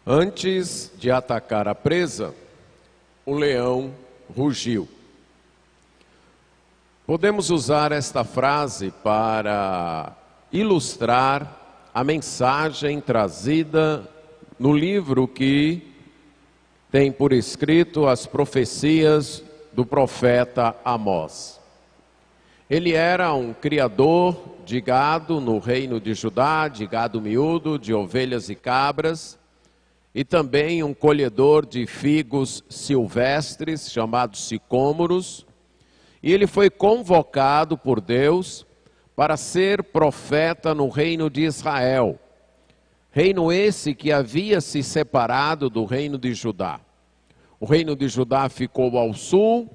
Antes de atacar a presa, o leão rugiu. Podemos usar esta frase para ilustrar a mensagem trazida no livro que tem por escrito as profecias do profeta Amós. Ele era um criador de gado no reino de Judá, de gado miúdo, de ovelhas e cabras, e também um colhedor de figos silvestres, chamados sicômoros, e ele foi convocado por Deus para ser profeta no reino de Israel, reino esse que havia se separado do reino de Judá. O reino de Judá ficou ao sul,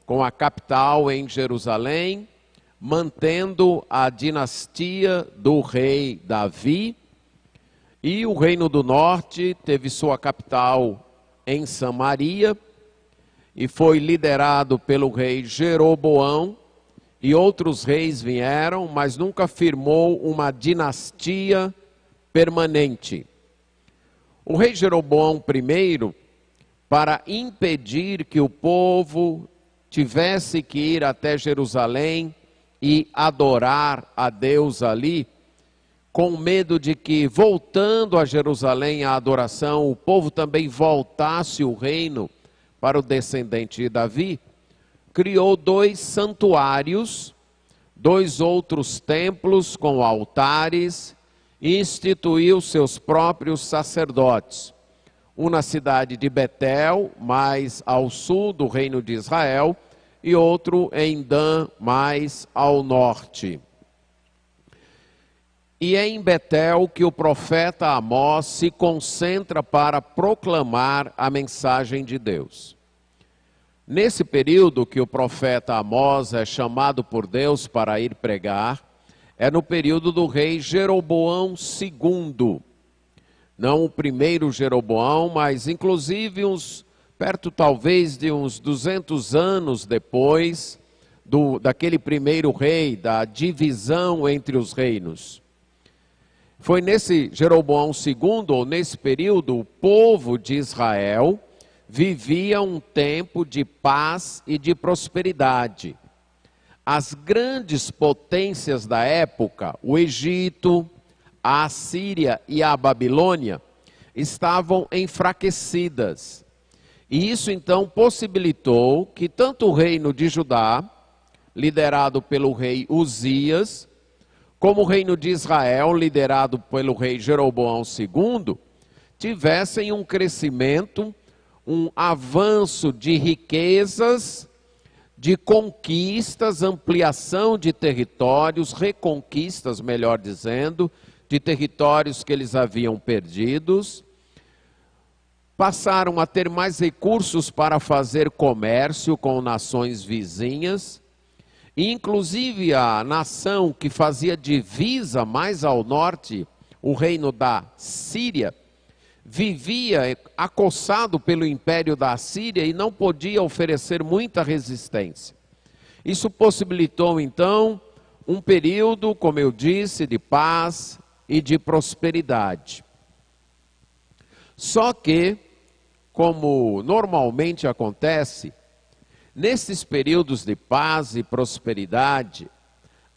com a capital em Jerusalém, mantendo a dinastia do rei Davi, e o reino do norte teve sua capital em Samaria, e foi liderado pelo rei Jeroboão, e outros reis vieram, mas nunca firmou uma dinastia permanente. O rei Jeroboão I, para impedir que o povo tivesse que ir até Jerusalém e adorar a Deus ali, com medo de que, voltando a Jerusalém a adoração, o povo também voltasse o reino para o descendente de Davi, criou 2 santuários, 2 outros templos com altares, e instituiu seus próprios sacerdotes. Um na cidade de Betel, mais ao sul do reino de Israel, e outro em Dan, mais ao norte. E é em Betel que o profeta Amós se concentra para proclamar a mensagem de Deus. Nesse período que o profeta Amós é chamado por Deus para ir pregar, é no período do rei Jeroboão II. Não o primeiro Jeroboão, mas inclusive perto talvez de uns 200 anos depois daquele primeiro rei, da divisão entre os reinos. Foi nesse Jeroboão II, ou nesse período, o povo de Israel vivia um tempo de paz e de prosperidade. As grandes potências da época, o Egito, a Assíria e a Babilônia, estavam enfraquecidas. E isso então possibilitou que tanto o reino de Judá, liderado pelo rei Uzias, como o reino de Israel, liderado pelo rei Jeroboão II, tivessem um crescimento, um avanço de riquezas, de conquistas, ampliação de territórios, reconquistas, melhor dizendo, de territórios que eles haviam perdidos. Passaram a ter mais recursos para fazer comércio com nações vizinhas. E inclusive a nação que fazia divisa mais ao norte, o reino da Síria, vivia acossado pelo império da Assíria e não podia oferecer muita resistência. Isso possibilitou então um período, como eu disse, de paz e de prosperidade. Só que, como normalmente acontece, nesses períodos de paz e prosperidade,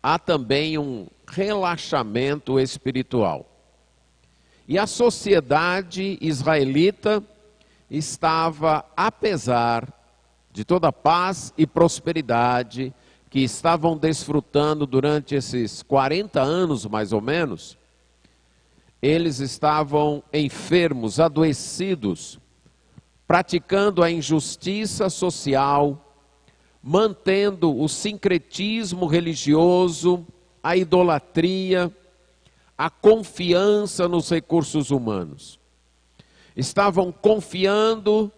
há também um relaxamento espiritual. E a sociedade israelita estava, apesar de toda a paz e prosperidade que estavam desfrutando durante esses 40 anos mais ou menos, eles estavam enfermos, adoecidos, praticando a injustiça social, mantendo o sincretismo religioso, a idolatria, a confiança nos recursos humanos. Estavam confiando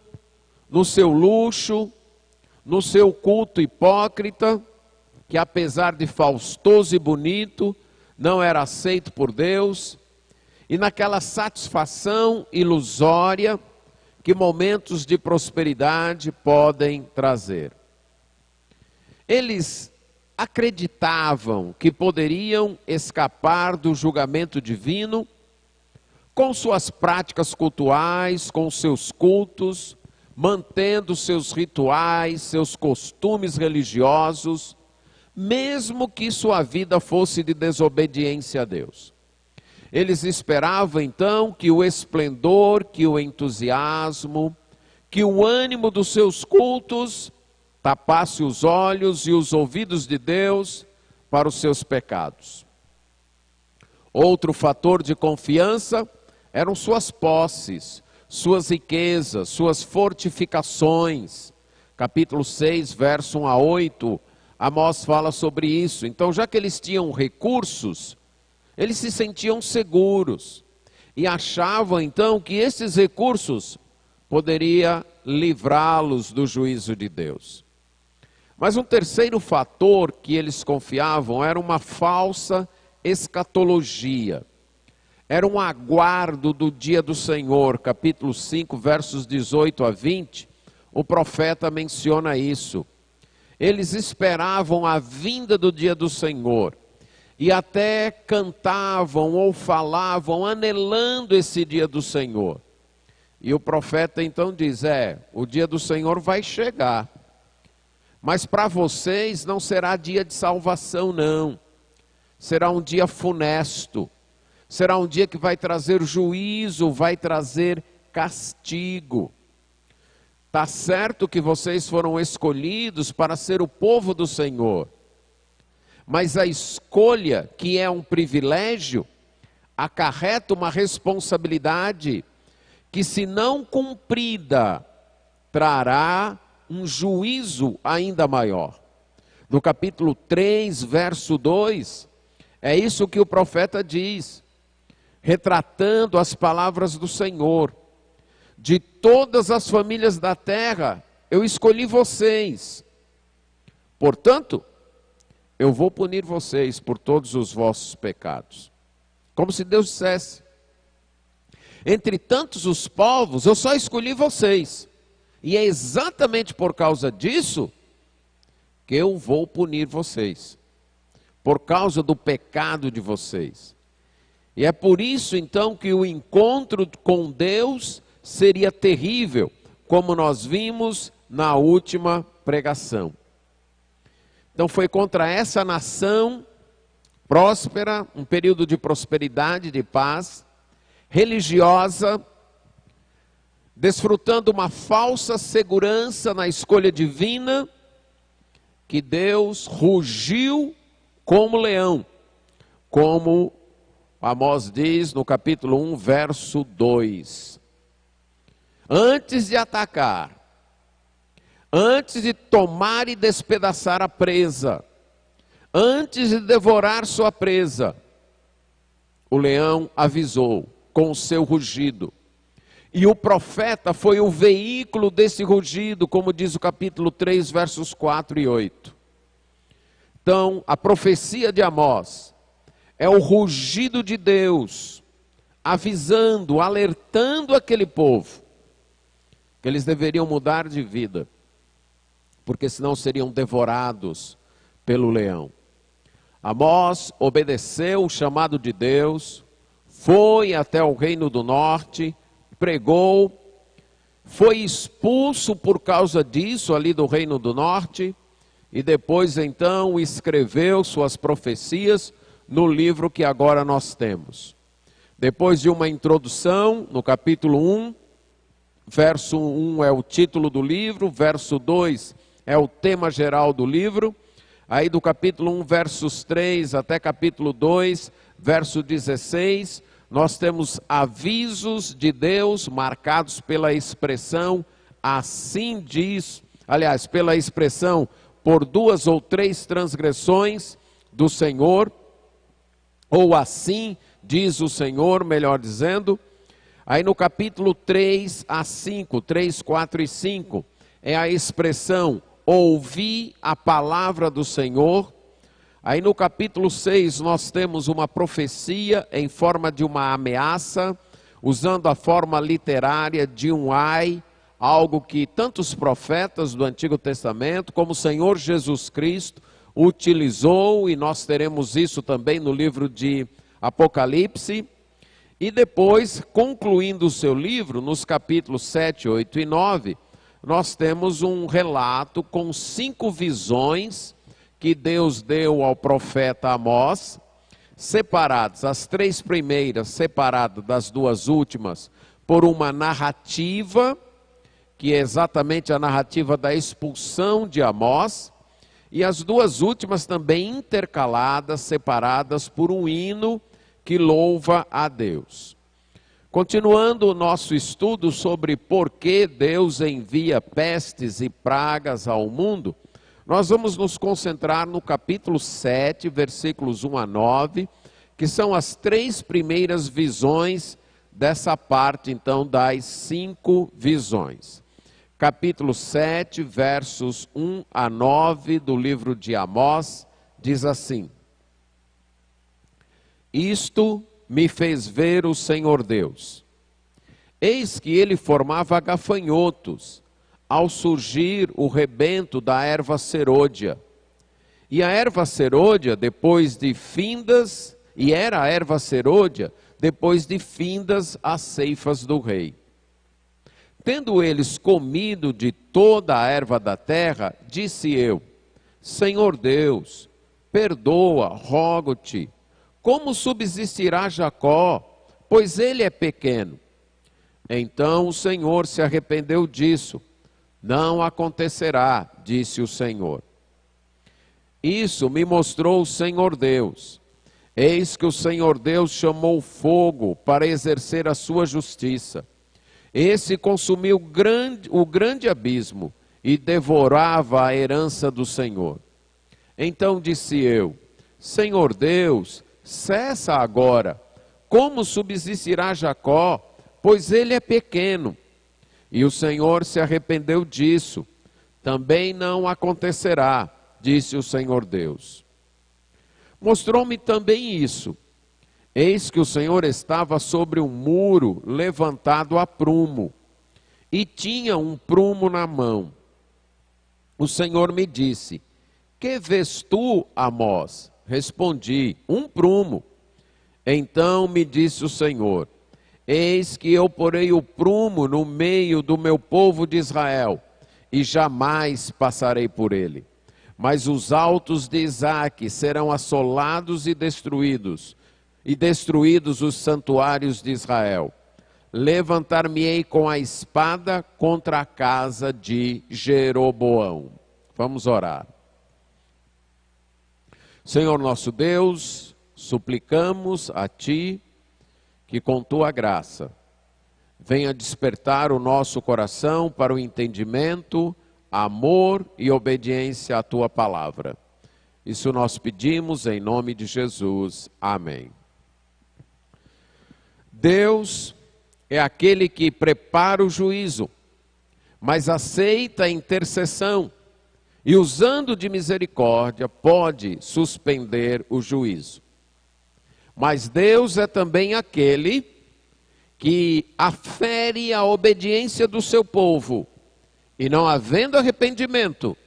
no seu luxo, no seu culto hipócrita, que apesar de faustoso e bonito, não era aceito por Deus, e naquela satisfação ilusória que momentos de prosperidade podem trazer. Eles acreditavam que poderiam escapar do julgamento divino com suas práticas cultuais, com seus cultos, mantendo seus rituais, seus costumes religiosos, mesmo que sua vida fosse de desobediência a Deus. Eles esperavam então que o esplendor, que o entusiasmo, que o ânimo dos seus cultos tapasse os olhos e os ouvidos de Deus para os seus pecados. Outro fator de confiança eram suas posses, suas riquezas, suas fortificações. Capítulo 6, verso 1 a 8, Amós fala sobre isso. Então, já que eles tinham recursos, eles se sentiam seguros e achavam então que esses recursos poderia livrá-los do juízo de Deus. Mas um terceiro fator que eles confiavam era uma falsa escatologia. Era um aguardo do dia do Senhor. Capítulo 5, versos 18 a 20, o profeta menciona isso. Eles esperavam a vinda do dia do Senhor e até cantavam ou falavam anelando esse dia do Senhor. E o profeta então diz, o dia do Senhor vai chegar, mas para vocês não será dia de salvação não, será um dia funesto, será um dia que vai trazer juízo, vai trazer castigo. Está certo que vocês foram escolhidos para ser o povo do Senhor, mas a escolha, que é um privilégio, acarreta uma responsabilidade que, se não cumprida, trará um juízo ainda maior. No capítulo 3, verso 2, é isso que o profeta diz, retratando as palavras do Senhor. De todas as famílias da terra, eu escolhi vocês. Portanto, eu vou punir vocês por todos os vossos pecados. Como se Deus dissesse, entre tantos os povos, eu só escolhi vocês. E é exatamente por causa disso que eu vou punir vocês. Por causa do pecado de vocês. E é por isso então que o encontro com Deus seria terrível, como nós vimos na última pregação. Então foi contra essa nação próspera, um período de prosperidade, de paz, religiosa, desfrutando uma falsa segurança na escolha divina, que Deus rugiu como leão, como Amós diz no capítulo 1, verso 2. Antes de atacar, antes de tomar e despedaçar a presa, antes de devorar sua presa, o leão avisou com o seu rugido. E o profeta foi o veículo desse rugido, como diz o capítulo 3, versos 4 e 8. Então, a profecia de Amós é o rugido de Deus, avisando, alertando aquele povo, que eles deveriam mudar de vida, porque senão seriam devorados pelo leão. Amós obedeceu o chamado de Deus, foi até o reino do norte, pregou, foi expulso por causa disso ali do reino do norte, e depois então escreveu suas profecias no livro que agora nós temos. Depois de uma introdução, no capítulo 1, verso 1 é o título do livro, verso 2 é o tema geral do livro, aí do capítulo 1, versos 3 até capítulo 2, verso 16, nós temos avisos de Deus marcados pela expressão assim diz, aliás, pela expressão por 2 ou 3 transgressões do Senhor, ou assim diz o Senhor, melhor dizendo. Aí no capítulo 3 a 5, 3, 4 e 5, é a expressão ouvi a palavra do Senhor. Aí no capítulo 6 nós temos uma profecia em forma de uma ameaça, usando a forma literária de um ai, algo que tantos profetas do Antigo Testamento, como o Senhor Jesus Cristo, utilizou, e nós teremos isso também no livro de Apocalipse. E depois, concluindo o seu livro, nos capítulos 7, 8 e 9, nós temos um relato com 5 visões que Deus deu ao profeta Amós, separadas, as 3 primeiras separadas das 2 últimas, por uma narrativa, que é exatamente a narrativa da expulsão de Amós, e as 2 últimas também intercaladas, separadas por um hino que louva a Deus. Continuando o nosso estudo sobre por que Deus envia pestes e pragas ao mundo, nós vamos nos concentrar no capítulo 7, versículos 1 a 9, que são as 3 primeiras visões dessa parte, então, das 5 visões. Capítulo 7, versos 1 a 9 do livro de Amós, diz assim: Isto me fez ver o Senhor Deus. Eis que ele formava gafanhotos, ao surgir o rebento da erva serôdia. E a erva serôdia, depois de findas, e era a erva serôdia, depois de findas as ceifas do rei. Tendo eles comido de toda a erva da terra, disse eu: Senhor Deus, perdoa, rogo-te. Como subsistirá Jacó, pois ele é pequeno? Então o Senhor se arrependeu disso. Não acontecerá, disse o Senhor. Isso me mostrou o Senhor Deus. Eis que o Senhor Deus chamou fogo para exercer a sua justiça. Esse consumiu o grande abismo e devorava a herança do Senhor. Então disse eu: Senhor Deus, cessa agora. Como subsistirá Jacó, pois ele é pequeno? E o Senhor se arrependeu disso. Também não acontecerá, disse o Senhor Deus. Mostrou-me também isso. Eis que o Senhor estava sobre um muro levantado a prumo, e tinha um prumo na mão. O Senhor me disse: Que vês tu, Amós? Respondi: um prumo. Então me disse o Senhor: Eis que eu porei o prumo no meio do meu povo de Israel, e jamais passarei por ele. Mas os altos de Isaque serão assolados e destruídos os santuários de Israel. Levantar-me-ei com a espada contra a casa de Jeroboão. Vamos orar. Senhor nosso Deus, suplicamos a Ti que com Tua graça venha despertar o nosso coração para o entendimento, amor e obediência à Tua palavra. Isso nós pedimos em nome de Jesus. Amém. Deus é aquele que prepara o juízo, mas aceita a intercessão e, usando de misericórdia, pode suspender o juízo. Mas Deus é também aquele que afere a obediência do seu povo e, não havendo arrependimento,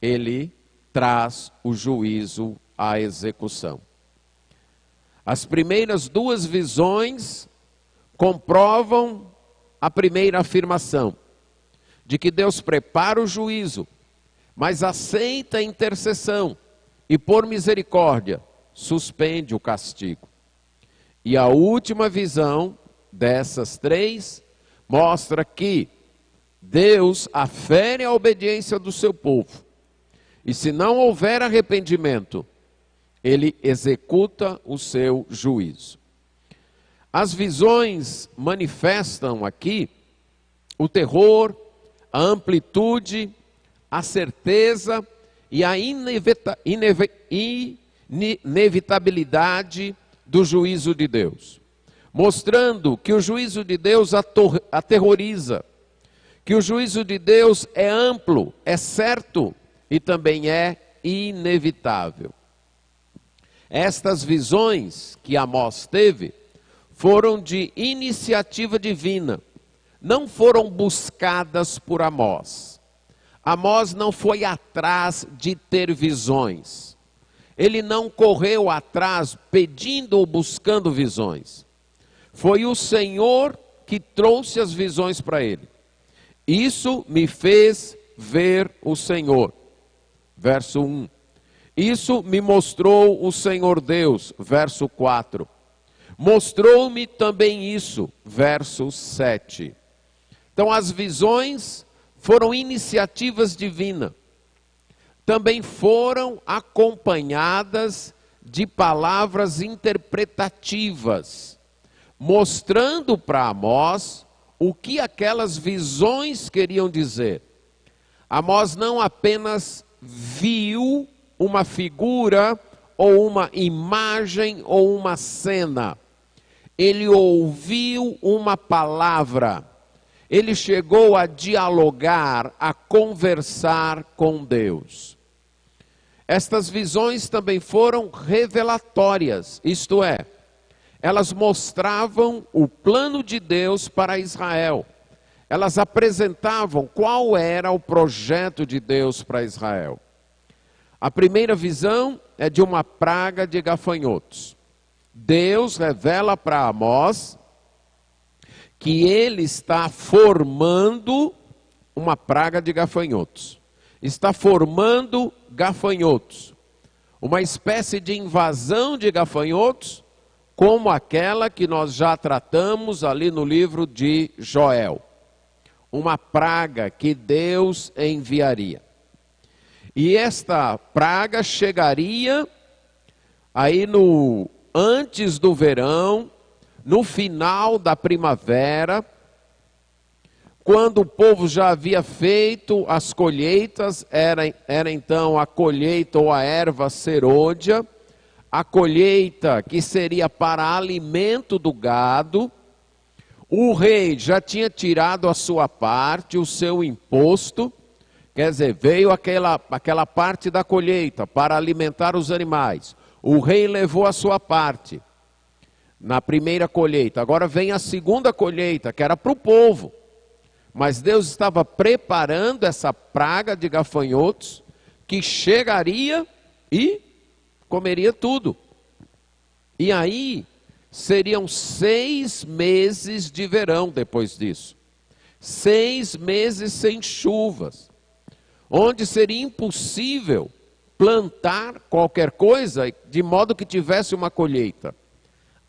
Ele traz o juízo à execução. As primeiras 2 visões comprovam a primeira afirmação, de que Deus prepara o juízo, mas aceita a intercessão e, por misericórdia, suspende o castigo. E a última visão dessas 3 mostra que Deus afere a obediência do seu povo. E se não houver arrependimento, Ele executa o seu juízo. As visões manifestam aqui o terror, a amplitude, a certeza e a inevitabilidade do juízo de Deus, mostrando que o juízo de Deus aterroriza, que o juízo de Deus é amplo, é certo e também é inevitável. Estas visões que Amós teve foram de iniciativa divina, não foram buscadas por Amós. Amós não foi atrás de ter visões. Ele não correu atrás pedindo ou buscando visões. Foi o Senhor que trouxe as visões para ele. Isso me fez ver o Senhor. Verso 1. Isso me mostrou o Senhor Deus. Verso 4. Mostrou-me também isso. Verso 7. Então as visões foram iniciativas divinas. Também foram acompanhadas de palavras interpretativas, mostrando para Amós o que aquelas visões queriam dizer. Amós não apenas viu uma figura, ou uma imagem, ou uma cena. Ele ouviu uma palavra. Ele chegou a dialogar, a conversar com Deus. Estas visões também foram revelatórias, isto é, elas mostravam o plano de Deus para Israel. Elas apresentavam qual era o projeto de Deus para Israel. A primeira visão é de uma praga de gafanhotos. Deus revela para Amós que ele está formando uma praga de gafanhotos. Está formando gafanhotos. Uma espécie de invasão de gafanhotos, como aquela que nós já tratamos ali no livro de Joel. Uma praga que Deus enviaria. E esta praga chegaria aí antes do verão, no final da primavera, quando o povo já havia feito as colheitas, era então a colheita ou a erva serôdia, a colheita que seria para alimento do gado. O rei já tinha tirado a sua parte, o seu imposto, quer dizer, veio aquela parte da colheita para alimentar os animais. O rei levou a sua parte na primeira colheita. Agora vem a segunda colheita, que era para o povo. Mas Deus estava preparando essa praga de gafanhotos que chegaria e comeria tudo. E aí seriam 6 meses de verão depois disso. 6 meses sem chuvas, onde seria impossível plantar qualquer coisa de modo que tivesse uma colheita.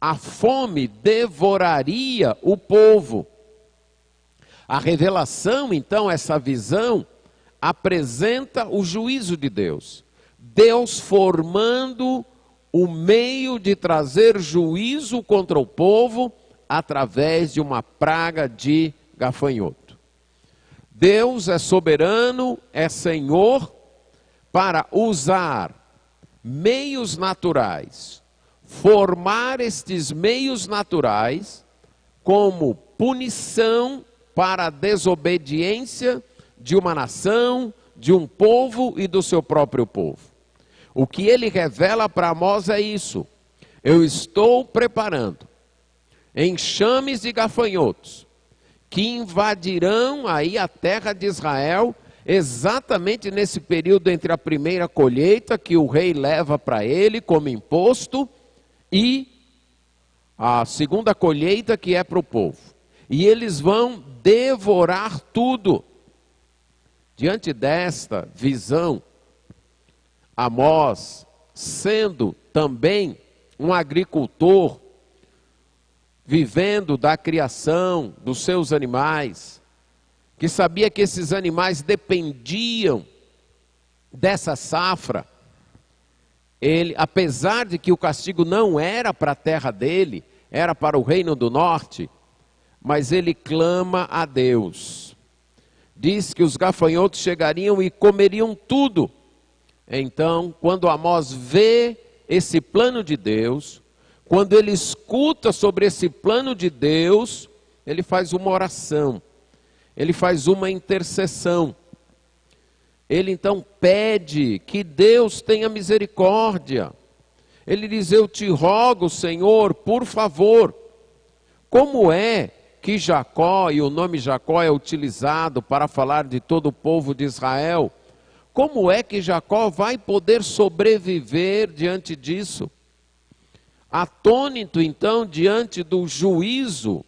A fome devoraria o povo. A revelação, então, essa visão, apresenta o juízo de Deus. Deus formando o meio de trazer juízo contra o povo através de uma praga de gafanhoto. Deus é soberano, é Senhor, para usar meios naturais, formar estes meios naturais como punição para a desobediência de uma nação, de um povo e do seu próprio povo. O que ele revela para Amós é isso. Eu estou preparando enxames de gafanhotos que invadirão aí a terra de Israel, exatamente nesse período entre a primeira colheita que o rei leva para ele como imposto e a segunda colheita que é para o povo. E eles vão devorar tudo. Diante desta visão, Amós, sendo também um agricultor, vivendo da criação dos seus animais, que sabia que esses animais dependiam dessa safra, ele, apesar de que o castigo não era para a terra dele, era para o reino do norte, mas ele clama a Deus. Diz que os gafanhotos chegariam e comeriam tudo. Então, quando Amós vê esse plano de Deus, quando ele escuta sobre esse plano de Deus, ele faz uma oração, ele faz uma intercessão. Ele então pede que Deus tenha misericórdia. Ele diz: eu te rogo, Senhor, por favor. Como é que Jacó, e o nome Jacó é utilizado para falar de todo o povo de Israel, como é que Jacó vai poder sobreviver diante disso? Atônito, então, diante do juízo,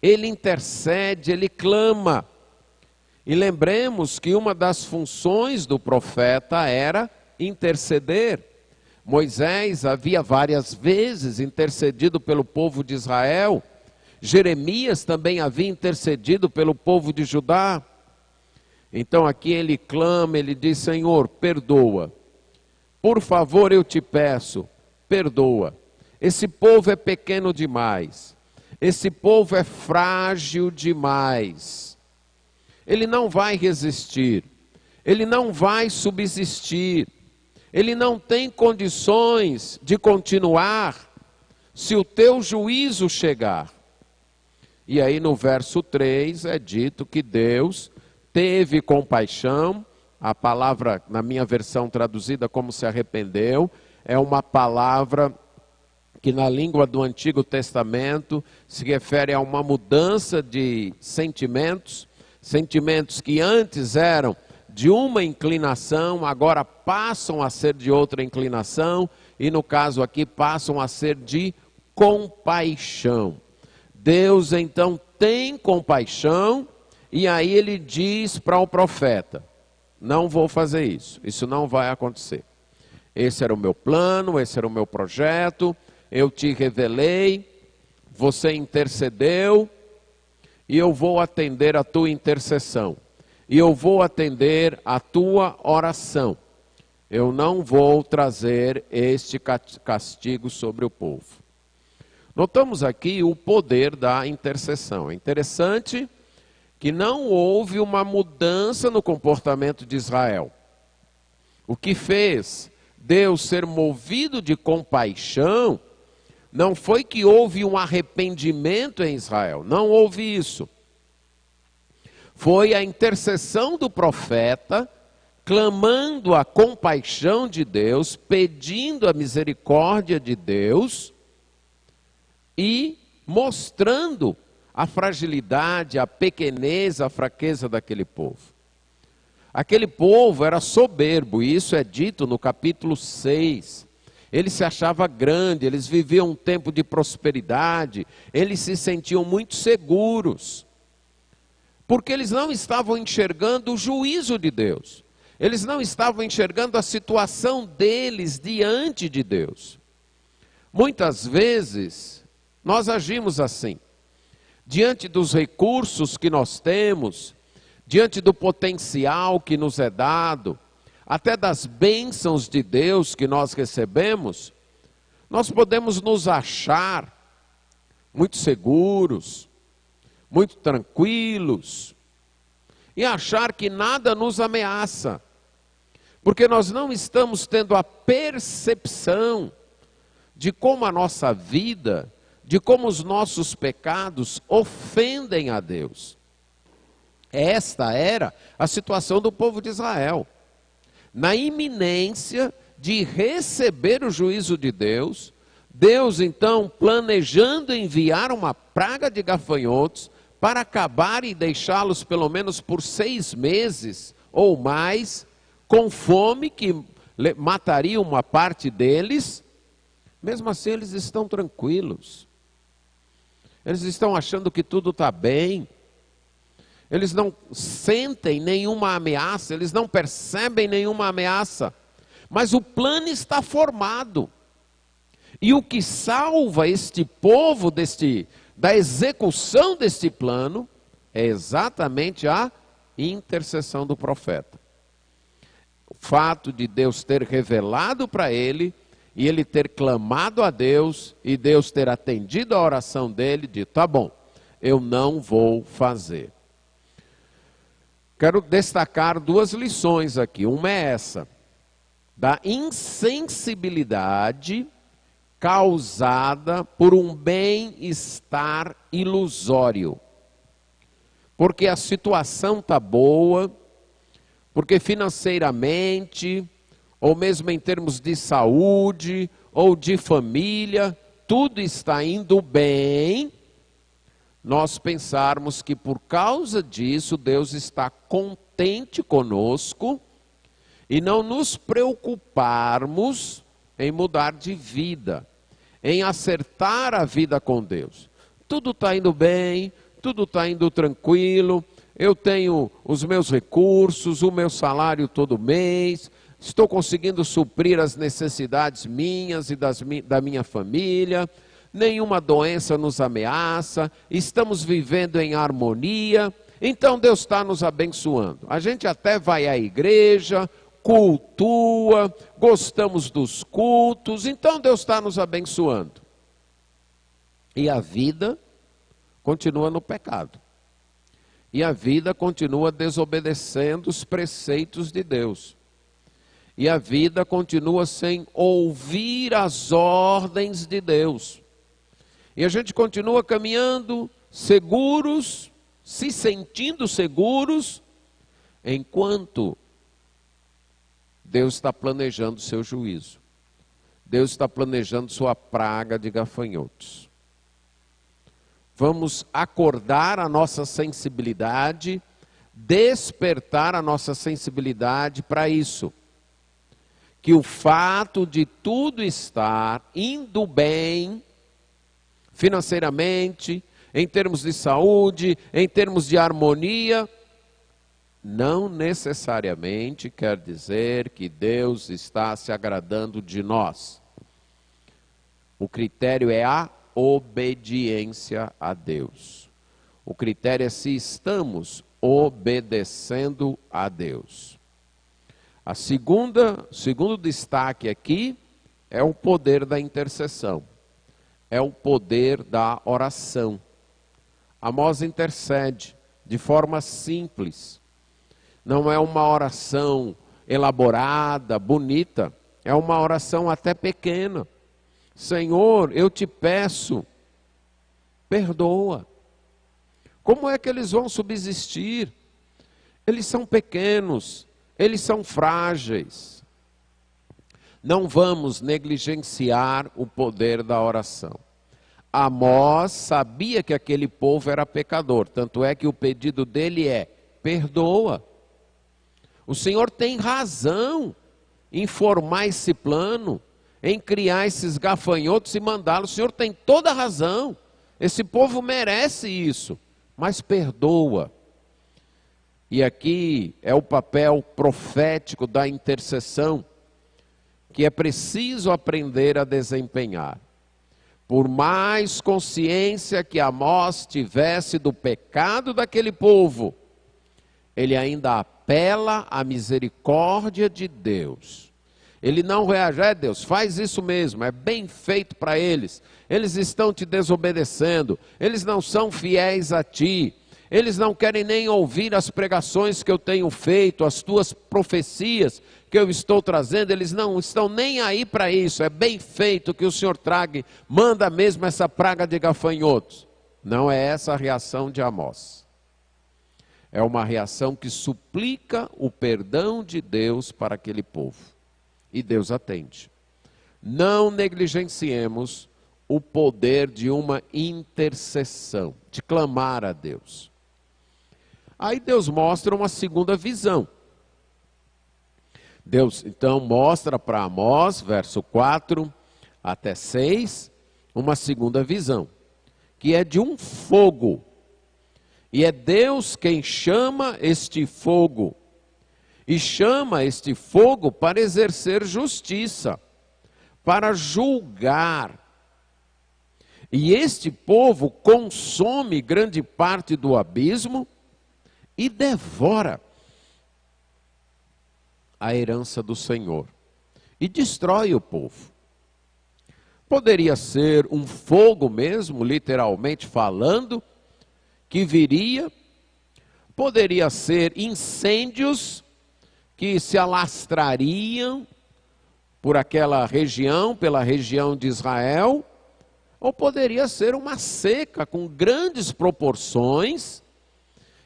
ele intercede, ele clama. E lembremos que uma das funções do profeta era interceder. Moisés havia várias vezes intercedido pelo povo de Israel. Jeremias também havia intercedido pelo povo de Judá. Então aqui ele clama, ele diz: Senhor, perdoa. Por favor, eu te peço, perdoa. Esse povo é pequeno demais. Esse povo é frágil demais. Ele não vai resistir. Ele não vai subsistir. Ele não tem condições de continuar se o teu juízo chegar. E aí no verso 3 é dito que Deus teve compaixão. A palavra, na minha versão traduzida como se arrependeu, é uma palavra que na língua do Antigo Testamento se refere a uma mudança de sentimentos, sentimentos que antes eram de uma inclinação, agora passam a ser de outra inclinação, e no caso aqui passam a ser de compaixão. Deus então tem compaixão, e aí ele diz para o profeta: não vou fazer isso, isso não vai acontecer. Esse era o meu plano, esse era o meu projeto, eu te revelei, você intercedeu, e eu vou atender a tua intercessão. E eu vou atender a tua oração. Eu não vou trazer este castigo sobre o povo. Notamos aqui o poder da intercessão. É interessante que não houve uma mudança no comportamento de Israel. O que fez Deus ser movido de compaixão não foi que houve um arrependimento em Israel, não houve isso. Foi a intercessão do profeta, clamando a compaixão de Deus, pedindo a misericórdia de Deus e mostrando a fragilidade, a pequenez, a fraqueza daquele povo. Aquele povo era soberbo, e isso é dito no capítulo 6. Ele se achava grande, eles viviam um tempo de prosperidade, eles se sentiam muito seguros, porque eles não estavam enxergando o juízo de Deus, eles não estavam enxergando a situação deles diante de Deus. Muitas vezes nós agimos assim, diante dos recursos que nós temos, diante do potencial que nos é dado, até das bênçãos de Deus que nós recebemos, nós podemos nos achar muito seguros, muito tranquilos, e achar que nada nos ameaça, porque nós não estamos tendo a percepção de como a nossa vida, de como os nossos pecados ofendem a Deus. Esta era a situação do povo de Israel. Na iminência de receber o juízo de Deus, Deus então planejando enviar uma praga de gafanhotos para acabar e deixá-los pelo menos por 6 meses ou mais, com fome que mataria uma parte deles. Mesmo assim eles estão tranquilos, eles estão achando que tudo está bem. Eles não sentem nenhuma ameaça, eles não percebem nenhuma ameaça. Mas o plano está formado. E o que salva este povo da execução deste plano é exatamente a intercessão do profeta. O fato de Deus ter revelado para ele, e ele ter clamado a Deus, e Deus ter atendido a oração dele, de tá bom, eu não vou fazer. Quero destacar 2 lições aqui. Uma é essa, da insensibilidade causada por um bem-estar ilusório. Porque a situação está boa, porque financeiramente, ou mesmo em termos de saúde, ou de família, tudo está indo bem, nós pensarmos que por causa disso Deus está contente conosco e não nos preocuparmos em mudar de vida, em acertar a vida com Deus. Tudo está indo bem, tudo está indo tranquilo, eu tenho os meus recursos, o meu salário todo mês, estou conseguindo suprir as necessidades minhas e da minha família, nenhuma doença nos ameaça, estamos vivendo em harmonia, então Deus está nos abençoando. A gente até vai à igreja, cultua, gostamos dos cultos, então Deus está nos abençoando. E a vida continua no pecado. E a vida continua desobedecendo os preceitos de Deus. E a vida continua sem ouvir as ordens de Deus. E a gente continua caminhando seguros, se sentindo seguros, enquanto Deus está planejando seu juízo. Deus está planejando sua praga de gafanhotos. Vamos acordar a nossa sensibilidade, despertar a nossa sensibilidade para isso. Que o fato de tudo estar indo bem, financeiramente, em termos de saúde, em termos de harmonia, não necessariamente quer dizer que Deus está se agradando de nós. O critério é a obediência a Deus. O critério é se estamos obedecendo a Deus. Segundo destaque aqui é o poder da intercessão. É o poder da oração. Amós intercede de forma simples. Não é uma oração elaborada, bonita. É uma oração até pequena. Senhor, eu te peço, perdoa. Como é que eles vão subsistir? Eles são pequenos, eles são frágeis. Não vamos negligenciar o poder da oração. Amós sabia que aquele povo era pecador, tanto é que o pedido dele é, perdoa. O Senhor tem razão em formar esse plano, em criar esses gafanhotos e mandá-los. O Senhor tem toda a razão. Esse povo merece isso, mas perdoa. E aqui é o papel profético da intercessão, que é preciso aprender a desempenhar. Por mais consciência que Amós tivesse do pecado daquele povo, ele ainda apela à misericórdia de Deus. Ele não reage, Deus, faz isso mesmo, é bem feito para eles. Eles estão te desobedecendo, eles não são fiéis a ti. Eles não querem nem ouvir as pregações que eu tenho feito, as tuas profecias que eu estou trazendo, eles não estão nem aí para isso. É bem feito que o Senhor traga, manda mesmo essa praga de gafanhotos. Não é essa a reação de Amós. É uma reação que suplica o perdão de Deus para aquele povo. E Deus atende. Não negligenciemos o poder de uma intercessão, de clamar a Deus. Aí Deus mostra uma segunda visão. Deus então mostra para Amós, verso 4 até 6, uma segunda visão, que é de um fogo. E é Deus quem chama este fogo. E chama este fogo para exercer justiça, para julgar. E este povo consome grande parte do abismo e devora a herança do Senhor e destrói o povo. Poderia ser um fogo mesmo, literalmente falando, que viria. Poderia ser incêndios que se alastrariam por aquela região, pela região de Israel, ou poderia ser uma seca com grandes proporções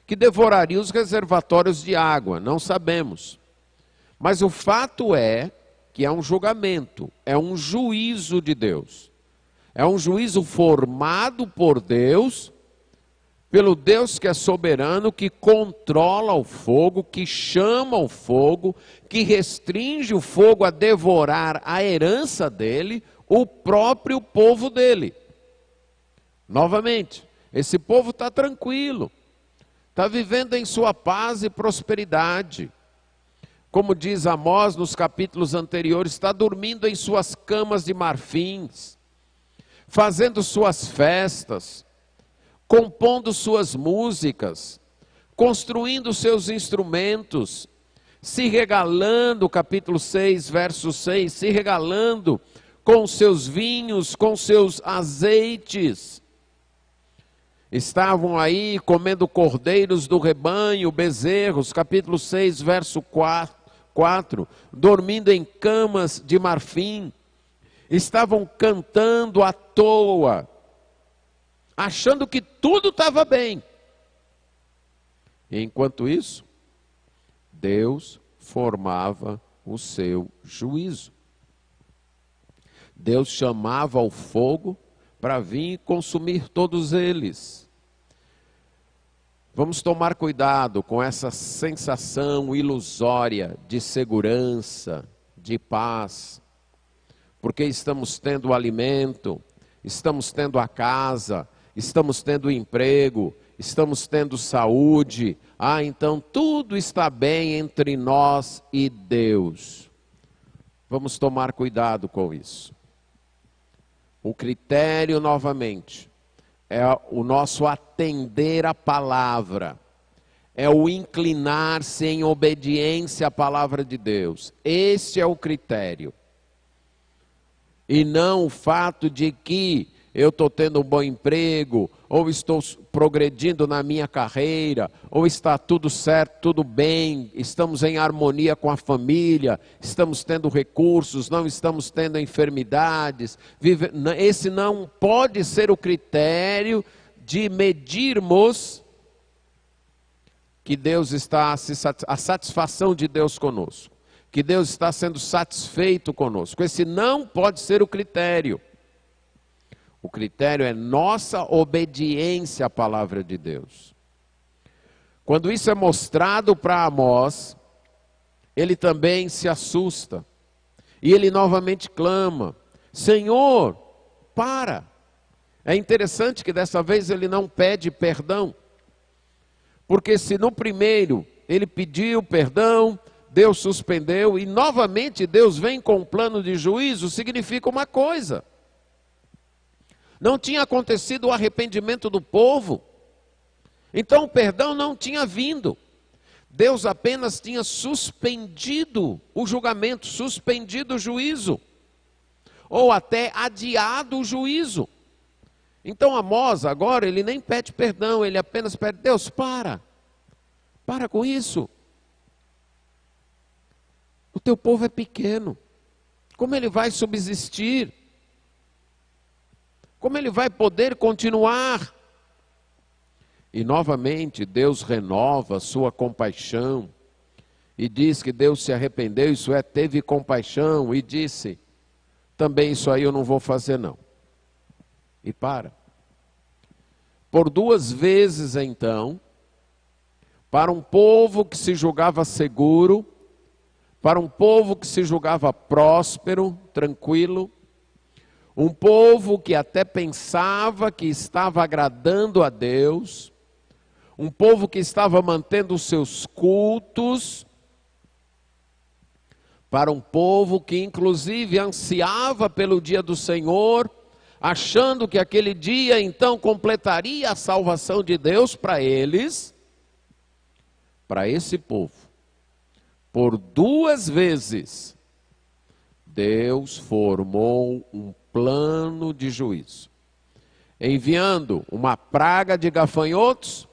que devoraria os reservatórios de água, não sabemos. Mas o fato é que é um julgamento, é um juízo de Deus. É um juízo formado por Deus, pelo Deus que é soberano, que controla o fogo, que chama o fogo, que restringe o fogo a devorar a herança dele, o próprio povo dele. Novamente, esse povo está tranquilo, está vivendo em sua paz e prosperidade. Como diz Amós nos capítulos anteriores, está dormindo em suas camas de marfins, fazendo suas festas, compondo suas músicas, construindo seus instrumentos, se regalando, capítulo 6, verso 6, se regalando com seus vinhos, com seus azeites. Estavam aí comendo cordeiros do rebanho, bezerros, capítulo 6, verso 4, dormindo em camas de marfim. Estavam cantando à toa, achando que tudo estava bem. E enquanto isso, Deus formava o seu juízo. Deus chamava o fogo para vir e consumir todos eles. Vamos tomar cuidado com essa sensação ilusória de segurança, de paz, porque estamos tendo alimento, estamos tendo a casa, estamos tendo emprego, estamos tendo saúde. Então tudo está bem entre nós e Deus. Vamos tomar cuidado com isso. O critério, novamente, é o nosso atender à palavra, é o inclinar-se em obediência à palavra de Deus. Este é o critério. E não o fato de que eu estou tendo um bom emprego, ou estou progredindo na minha carreira, ou está tudo certo, tudo bem, estamos em harmonia com a família, estamos tendo recursos, não estamos tendo enfermidades. Esse não pode ser o critério de medirmos que Deus está, a satisfação de Deus conosco, que Deus está sendo satisfeito conosco. Esse não pode ser o critério. O critério é nossa obediência à palavra de Deus. Quando isso é mostrado para Amós, ele também se assusta. E ele novamente clama: Senhor, para. É interessante que dessa vez ele não pede perdão. Porque se no primeiro ele pediu perdão, Deus suspendeu, e novamente Deus vem com um plano de juízo, significa uma coisa: não tinha acontecido o arrependimento do povo, então o perdão não tinha vindo. Deus apenas tinha suspendido o julgamento, suspendido o juízo, ou até adiado o juízo. Então Amós agora, ele nem pede perdão, ele apenas pede: Deus, para com isso. O teu povo é pequeno, como ele vai subsistir? Como ele vai poder continuar? E novamente Deus renova sua compaixão e diz que Deus se arrependeu, isso é, teve compaixão, e disse: também isso aí eu não vou fazer não. E para. Por duas vezes então, para um povo que se julgava seguro, para um povo que se julgava próspero, tranquilo, um povo que até pensava que estava agradando a Deus, um povo que estava mantendo os seus cultos, para um povo que inclusive ansiava pelo dia do Senhor, achando que aquele dia então completaria a salvação de Deus para eles. Para esse povo, por duas vezes, Deus formou um plano de juízo, enviando uma praga de gafanhotos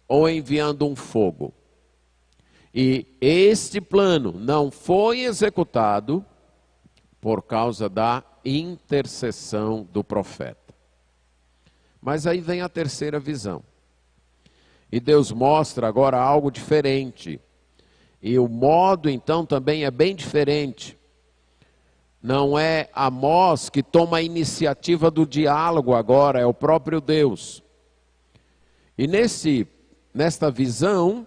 ou enviando um fogo. E este plano não foi executado por causa da intercessão do profeta. Mas aí vem a terceira visão. E Deus mostra agora algo diferente. E o modo então também é bem diferente. Não é Amós que toma a iniciativa do diálogo agora, é o próprio Deus. E nesta visão,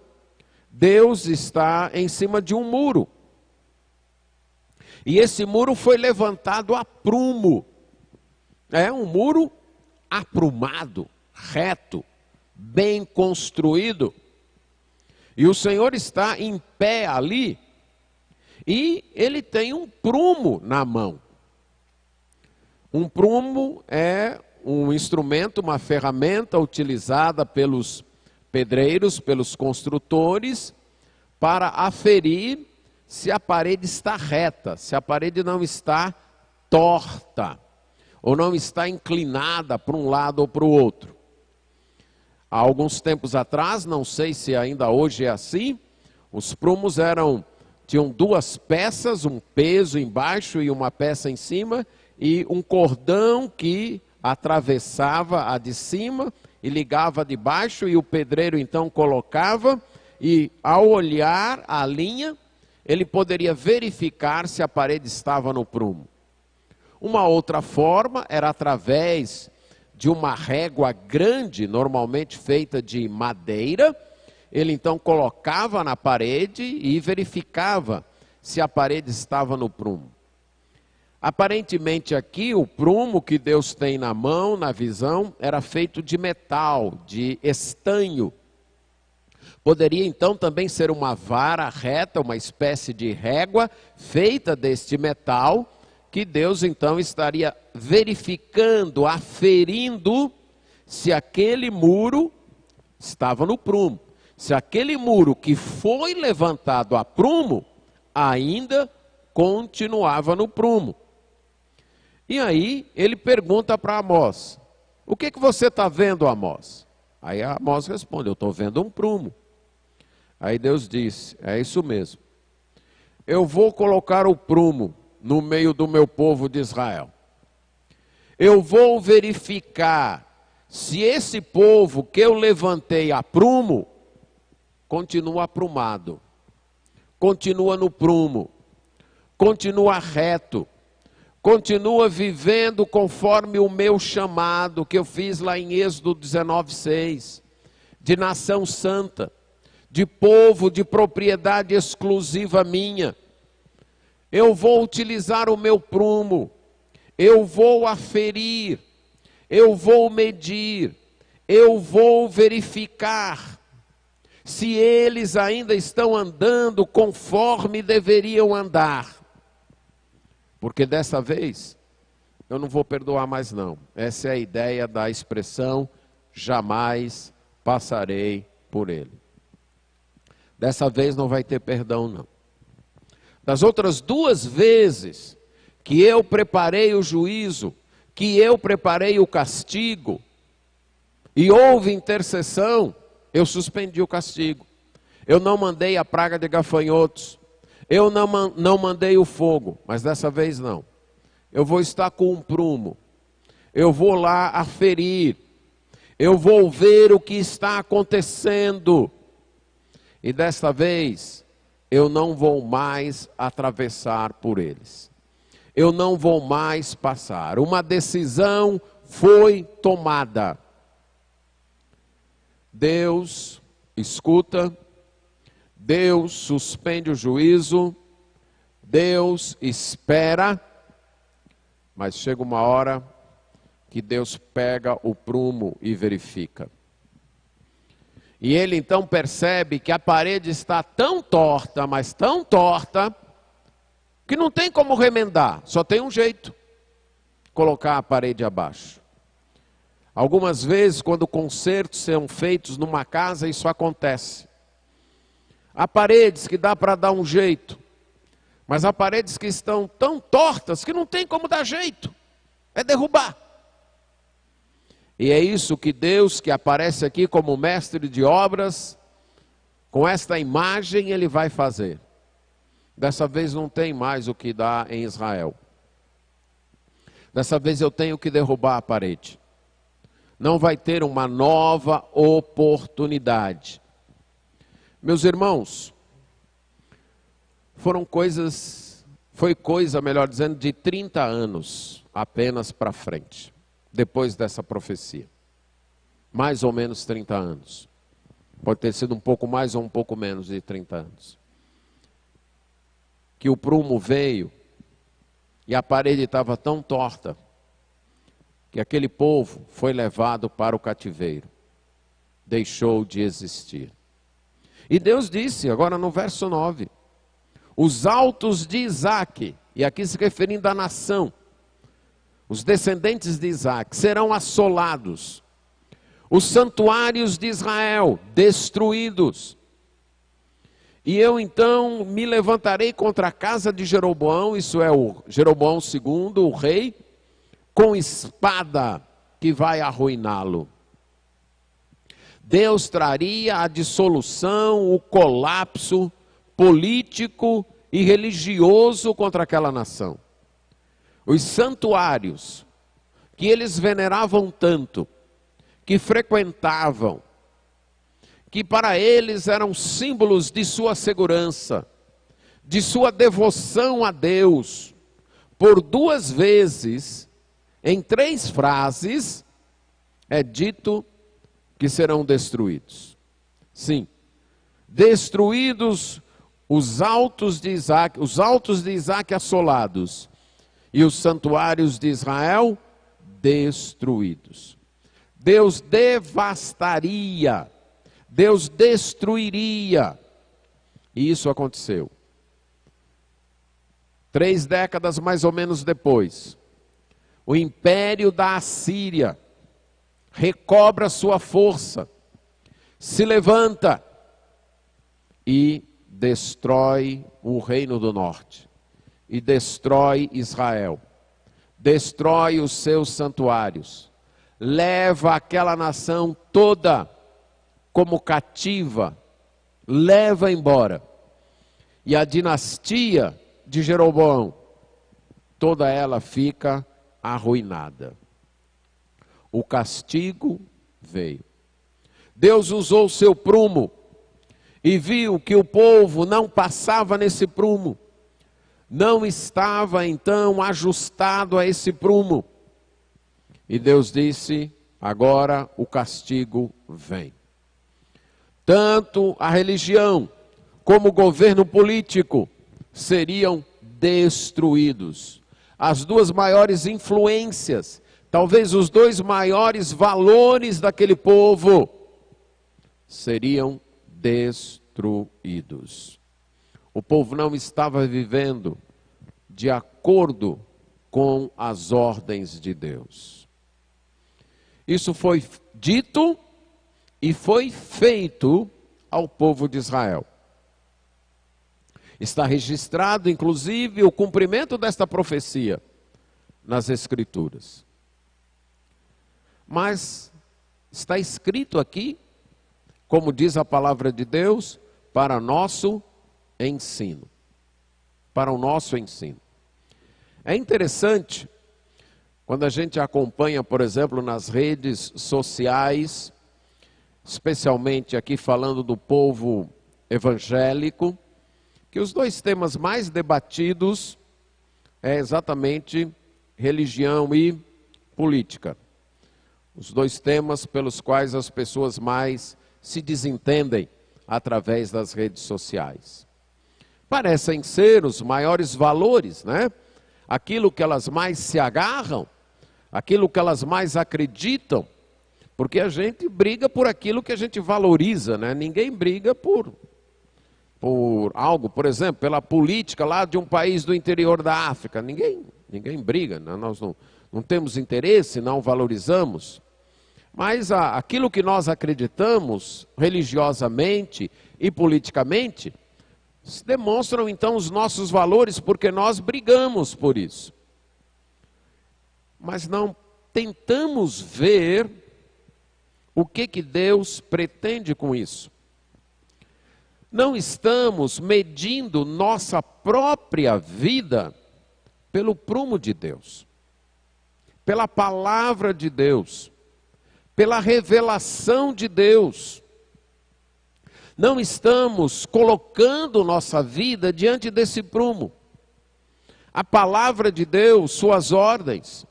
Deus está em cima de um muro. E esse muro foi levantado a prumo. É um muro aprumado, reto, bem construído. E o Senhor está em pé ali, e ele tem um prumo na mão. Um prumo é um instrumento, uma ferramenta utilizada pelos pedreiros, pelos construtores, para aferir se a parede está reta, se a parede não está torta, ou não está inclinada para um lado ou para o outro. Há alguns tempos atrás, não sei se ainda hoje é assim, os prumos tinham duas peças, um peso embaixo e uma peça em cima, e um cordão que atravessava a de cima e ligava a de baixo, e o pedreiro então colocava, e ao olhar a linha, ele poderia verificar se a parede estava no prumo. Uma outra forma era através de uma régua grande, normalmente feita de madeira. Ele então colocava na parede e verificava se a parede estava no prumo. Aparentemente aqui, o prumo que Deus tem na mão, na visão, era feito de metal, de estanho. Poderia então também ser uma vara reta, uma espécie de régua feita deste metal, que Deus então estaria verificando, aferindo se aquele muro estava no prumo. Se aquele muro que foi levantado a prumo, ainda continuava no prumo. E aí ele pergunta para Amós: o que você está vendo, Amós? Aí Amós responde: eu estou vendo um prumo. Aí Deus disse: é isso mesmo. Eu vou colocar o prumo no meio do meu povo de Israel. Eu vou verificar se esse povo que eu levantei a prumo, continua aprumado, continua no prumo, continua reto, continua vivendo conforme o meu chamado, que eu fiz lá em Êxodo 19:6, de nação santa, de povo de propriedade exclusiva minha. Eu vou utilizar o meu prumo, eu vou aferir, eu vou medir, eu vou verificar se eles ainda estão andando conforme deveriam andar. Porque dessa vez, eu não vou perdoar mais não. Essa é a ideia da expressão: jamais passarei por ele. Dessa vez não vai ter perdão não. Das outras duas vezes que eu preparei o juízo, que eu preparei o castigo, e houve intercessão, eu suspendi o castigo. Eu não mandei a praga de gafanhotos, eu não mandei o fogo, mas dessa vez não. Eu vou estar com um prumo, eu vou lá aferir, eu vou ver o que está acontecendo, e desta vez eu não vou mais atravessar por eles. Eu não vou mais passar. Uma decisão foi tomada. Deus escuta, Deus suspende o juízo, Deus espera, mas chega uma hora que Deus pega o prumo e verifica. E ele então percebe que a parede está tão torta, mas tão torta, que não tem como remendar, só tem um jeito: colocar a parede abaixo. Algumas vezes, quando consertos são feitos numa casa, isso acontece. Há paredes que dá para dar um jeito, mas há paredes que estão tão tortas que não tem como dar jeito, é derrubar. E é isso que Deus, que aparece aqui como mestre de obras, com esta imagem ele vai fazer. Dessa vez não tem mais o que dar em Israel. Dessa vez eu tenho que derrubar a parede. Não vai ter uma nova oportunidade. Meus irmãos, foi coisa, melhor dizendo, de 30 anos apenas para frente, depois dessa profecia. Mais ou menos 30 anos. Pode ter sido um pouco mais ou um pouco menos de 30 anos. Que o prumo veio E a parede estava tão torta que aquele povo foi levado para o cativeiro. Deixou de existir. E Deus disse, agora no verso 9, os altos de Isaque, e aqui se referindo à nação, os descendentes de Isaque, serão assolados. Os santuários de Israel destruídos. E eu então me levantarei contra a casa de Jeroboão, isso é o Jeroboão II, o rei, com espada que vai arruiná-lo. Deus traria a dissolução, o colapso político e religioso contra aquela nação. Os santuários que eles veneravam tanto, que frequentavam, que para eles eram símbolos de sua segurança, de sua devoção a Deus, por 2 vezes, em 3 frases, é dito que serão destruídos. Sim, destruídos os altos de Isaque assolados, e os santuários de Israel destruídos. Deus devastaria, Deus destruiria. E isso aconteceu. 3 décadas mais ou menos depois, o império da Assíria recobra sua força, se levanta e destrói o reino do norte. E destrói Israel. Destrói os seus santuários. Leva aquela nação toda como cativa, leva embora. E a dinastia de Jeroboão, toda ela fica arruinada. O castigo veio. Deus usou o seu prumo e viu que o povo não passava nesse prumo. Não estava então ajustado a esse prumo. E Deus disse, agora o castigo vem. Tanto a religião como o governo político seriam destruídos. As 2 maiores influências, talvez os 2 maiores valores daquele povo, seriam destruídos. O povo não estava vivendo de acordo com as ordens de Deus. Isso foi dito e foi feito ao povo de Israel. Está registrado, inclusive, o cumprimento desta profecia nas Escrituras. Mas está escrito aqui, como diz a palavra de Deus, para nosso ensino. Para o nosso ensino. É interessante, quando a gente acompanha, por exemplo, nas redes sociais, especialmente aqui falando do povo evangélico, que os 2 temas mais debatidos é exatamente religião e política. Os 2 temas pelos quais as pessoas mais se desentendem através das redes sociais. Parecem ser os maiores valores, né? Aquilo que elas mais se agarram, aquilo que elas mais acreditam, porque a gente briga por aquilo que a gente valoriza, né? Ninguém briga por algo, por exemplo, pela política lá de um país do interior da África. Ninguém briga, né? Nós não temos interesse, não valorizamos. Mas aquilo que nós acreditamos religiosamente e politicamente, demonstram então os nossos valores, porque nós brigamos por isso. Mas não tentamos ver o que Deus pretende com isso. Não estamos medindo nossa própria vida pelo prumo de Deus, pela palavra de Deus, pela revelação de Deus. Não estamos colocando nossa vida diante desse prumo. A palavra de Deus, suas ordens,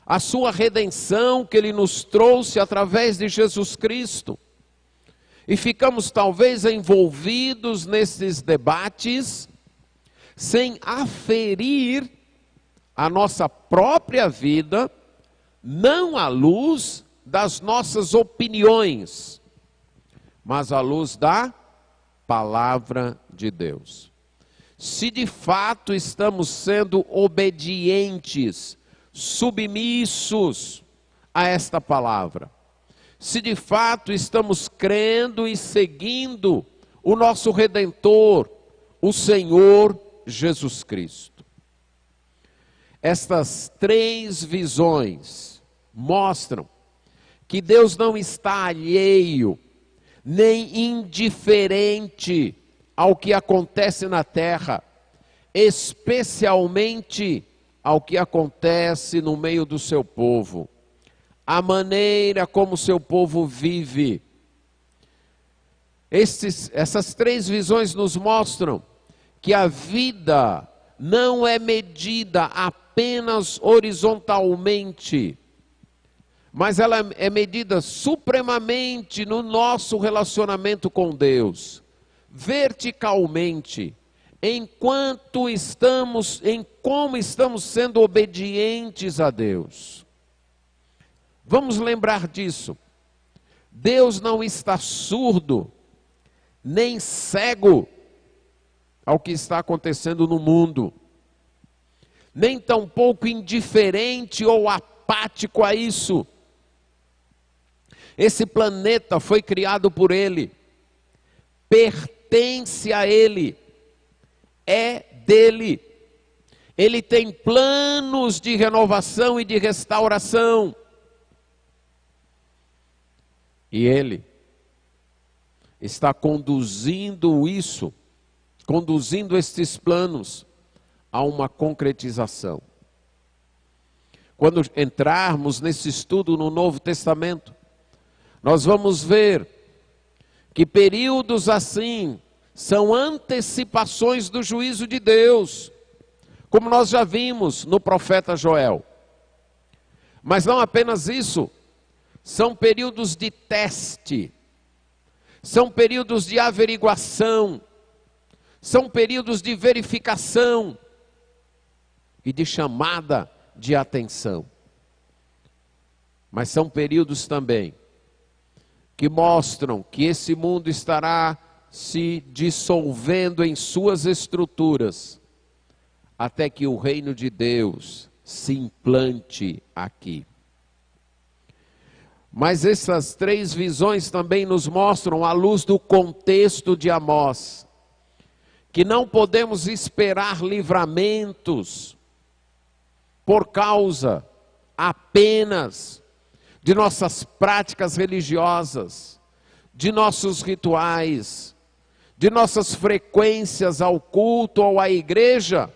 a sua redenção que Ele nos trouxe através de Jesus Cristo. E ficamos talvez envolvidos nesses debates, sem aferir a nossa própria vida, não à luz das nossas opiniões, mas à luz da palavra de Deus. Se de fato estamos sendo obedientes, submissos a esta palavra, se de fato estamos crendo e seguindo o nosso Redentor, o Senhor Jesus Cristo. Estas 3 visões mostram que Deus não está alheio, nem indiferente ao que acontece na terra, especialmente ao que acontece no meio do seu povo, a maneira como o seu povo vive. Essas 3 visões nos mostram que a vida não é medida apenas horizontalmente, mas ela é medida supremamente no nosso relacionamento com Deus, verticalmente, em como estamos sendo obedientes a Deus. Vamos lembrar disso. Deus não está surdo, nem cego ao que está acontecendo no mundo, nem tampouco indiferente ou apático a isso. Esse planeta foi criado por Ele, pertence a Ele, é dele. Ele tem planos de renovação e de restauração. E Ele está conduzindo estes planos a uma concretização. Quando entrarmos nesse estudo no Novo Testamento, nós vamos ver que períodos assim são antecipações do juízo de Deus, como nós já vimos no profeta Joel. Mas não apenas isso, são períodos de teste, são períodos de averiguação, são períodos de verificação e de chamada de atenção. Mas são períodos também que mostram que esse mundo estará se dissolvendo em suas estruturas, até que o reino de Deus se implante aqui. Mas essas 3 visões também nos mostram, à luz do contexto de Amós, que não podemos esperar livramentos por causa apenas de nossas práticas religiosas, de nossos rituais, de nossas frequências ao culto ou à igreja,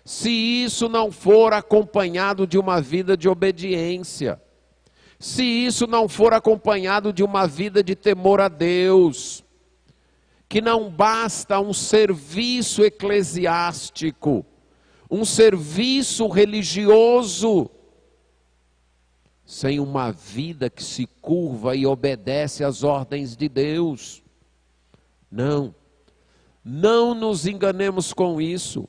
se isso não for acompanhado de uma vida de obediência, se isso não for acompanhado de uma vida de temor a Deus, que não basta um serviço eclesiástico, um serviço religioso, sem uma vida que se curva e obedece às ordens de Deus. Não nos enganemos com isso,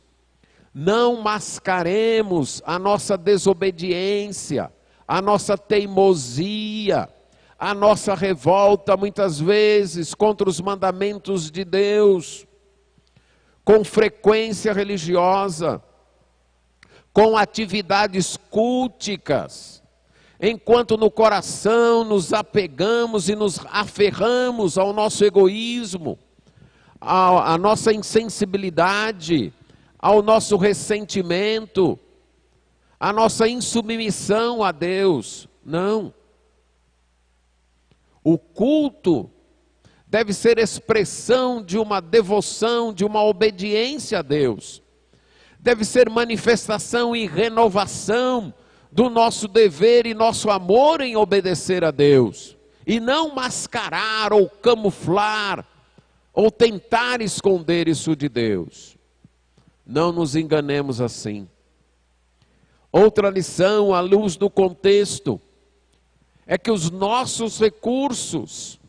não mascaremos a nossa desobediência, a nossa teimosia, a nossa revolta muitas vezes contra os mandamentos de Deus, com frequência religiosa, com atividades culticas, enquanto no coração nos apegamos e nos aferramos ao nosso egoísmo, à nossa insensibilidade, ao nosso ressentimento, à nossa insubmissão a Deus. Não. O culto deve ser expressão de uma devoção, de uma obediência a Deus. Deve ser manifestação e renovação do nosso dever e nosso amor em obedecer a Deus. E não mascarar ou camuflar ou tentar esconder isso de Deus. Não nos enganemos assim. Outra lição, à luz do contexto, é que os nossos recursos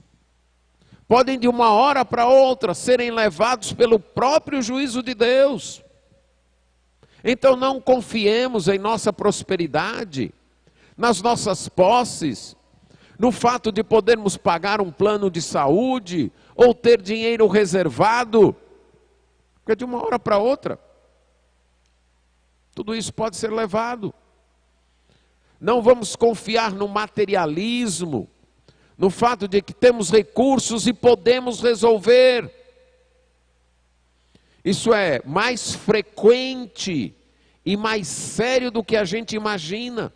podem de uma hora para outra serem levados pelo próprio juízo de Deus. Então não confiemos em nossa prosperidade, nas nossas posses, no fato de podermos pagar um plano de saúde ou ter dinheiro reservado, porque de uma hora para outra, tudo isso pode ser levado. Não vamos confiar no materialismo, no fato de que temos recursos e podemos resolver. Isso é mais frequente e mais sério do que a gente imagina.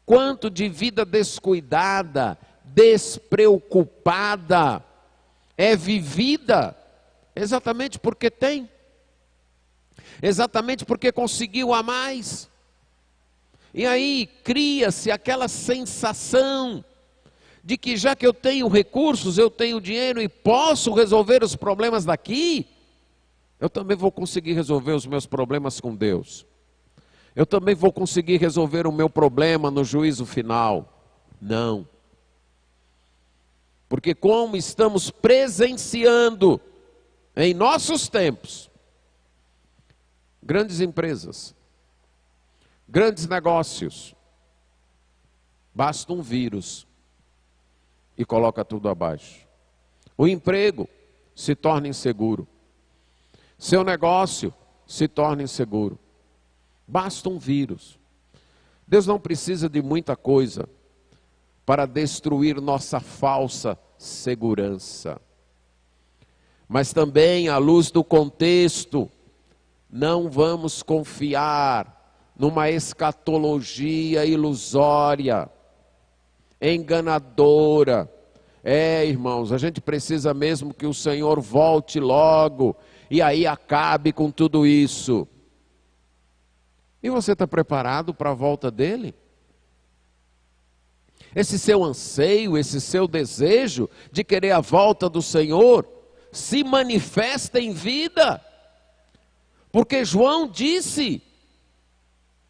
Quanto de vida descuidada, despreocupada é vivida exatamente porque tem, exatamente porque conseguiu a mais. E aí cria-se aquela sensação de que já que eu tenho recursos, eu tenho dinheiro e posso resolver os problemas daqui, eu também vou conseguir resolver os meus problemas com Deus. Eu também vou conseguir resolver o meu problema no juízo final. Não. Porque como estamos presenciando em nossos tempos, grandes empresas, grandes negócios, basta um vírus e coloca tudo abaixo. O emprego se torna inseguro. Seu negócio se torna inseguro. Basta um vírus. Deus não precisa de muita coisa para destruir nossa falsa segurança. Mas também, à luz do contexto, não vamos confiar numa escatologia ilusória, enganadora. Irmãos, a gente precisa mesmo que o Senhor volte logo e aí acabe com tudo isso. E você está preparado para a volta dele? Esse seu anseio, esse seu desejo de querer a volta do Senhor se manifesta em vida. Porque João disse,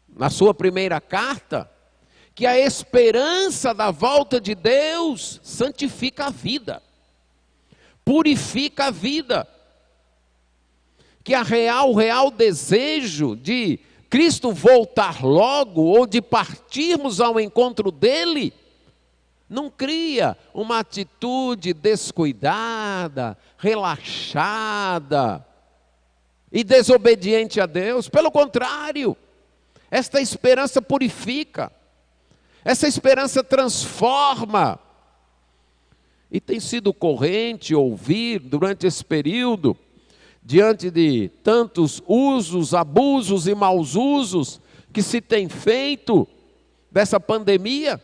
na sua primeira carta, que a esperança da volta de Deus santifica a vida, purifica a vida. Que o real desejo de Cristo voltar logo, ou de partirmos ao encontro dele, não cria uma atitude descuidada, relaxada e desobediente a Deus. Pelo contrário, esta esperança purifica, essa esperança transforma. E tem sido corrente ouvir durante esse período, diante de tantos usos, abusos e maus usos que se tem feito dessa pandemia,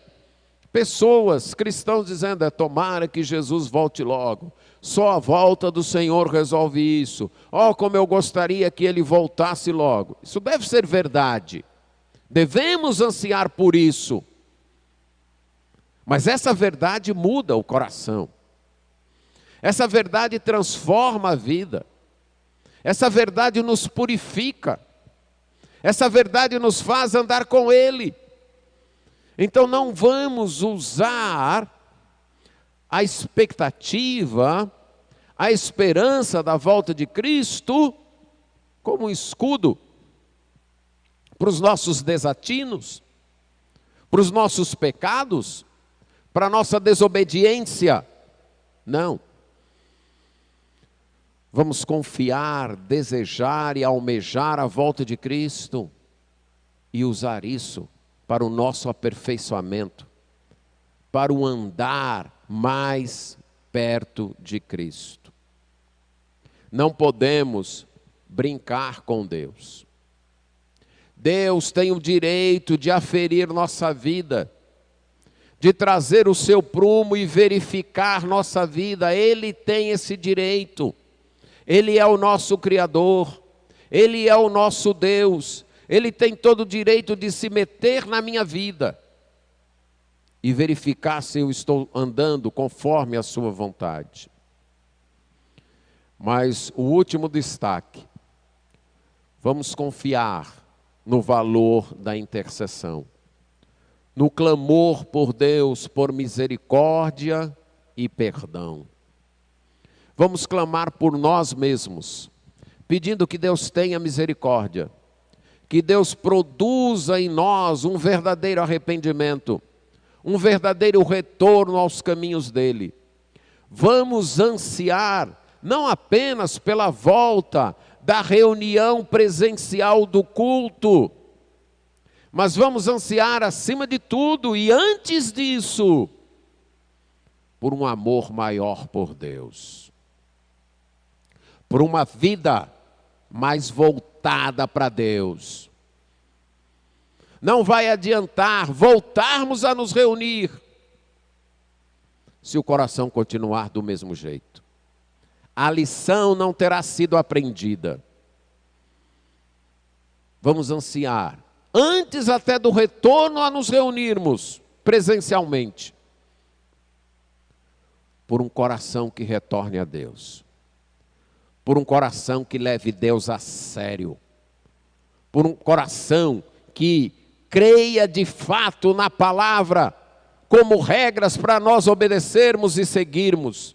pessoas, cristãos dizendo, tomara que Jesus volte logo, só a volta do Senhor resolve isso, como eu gostaria que Ele voltasse logo. Isso deve ser verdade, devemos ansiar por isso, mas essa verdade muda o coração, essa verdade transforma a vida, essa verdade nos purifica, essa verdade nos faz andar com Ele. Então não vamos usar a expectativa, a esperança da volta de Cristo como um escudo para os nossos desatinos, para os nossos pecados, para a nossa desobediência. Não. Vamos confiar, desejar e almejar a volta de Cristo e usar isso para o nosso aperfeiçoamento, para o andar mais perto de Cristo. Não podemos brincar com Deus. Deus tem o direito de aferir nossa vida, de trazer o seu prumo e verificar nossa vida. Ele tem esse direito. Ele é o nosso Criador, Ele é o nosso Deus, Ele tem todo o direito de se meter na minha vida e verificar se eu estou andando conforme a sua vontade. Mas o último destaque, vamos confiar no valor da intercessão, no clamor por Deus, por misericórdia e perdão. Vamos clamar por nós mesmos, pedindo que Deus tenha misericórdia, que Deus produza em nós um verdadeiro arrependimento, um verdadeiro retorno aos caminhos dele. Vamos ansiar não apenas pela volta da reunião presencial do culto, mas vamos ansiar acima de tudo e antes disso, por um amor maior por Deus, por uma vida mais voltada para Deus. Não vai adiantar voltarmos a nos reunir se o coração continuar do mesmo jeito. A lição não terá sido aprendida. Vamos ansiar, antes até do retorno a nos reunirmos presencialmente, por um coração que retorne a Deus, por um coração que leve Deus a sério, por um coração que creia de fato na palavra como regras para nós obedecermos e seguirmos.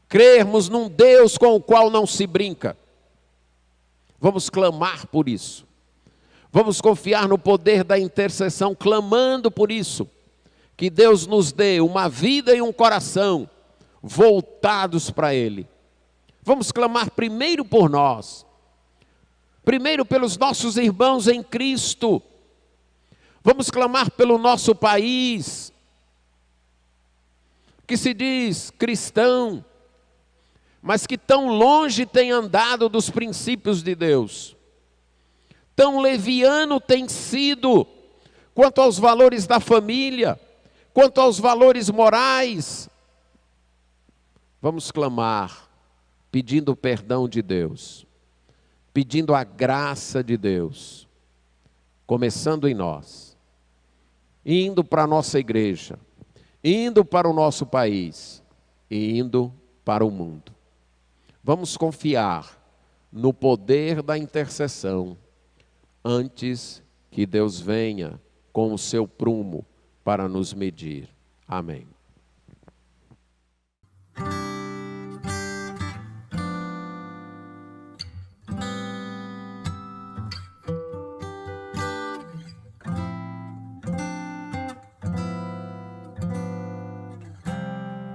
Crermos num Deus com o qual não se brinca. Vamos clamar por isso. Vamos confiar no poder da intercessão, clamando por isso. Que Deus nos dê uma vida e um coração voltados para Ele. Vamos clamar primeiro por nós. Primeiro pelos nossos irmãos em Cristo. Vamos clamar pelo nosso país, que se diz cristão, mas que tão longe tem andado dos princípios de Deus. Tão leviano tem sido quanto aos valores da família, quanto aos valores morais. Vamos clamar, pedindo o perdão de Deus, pedindo a graça de Deus, começando em nós, indo para a nossa igreja, indo para o nosso país e indo para o mundo. Vamos confiar no poder da intercessão antes que Deus venha com o seu prumo para nos medir. Amém.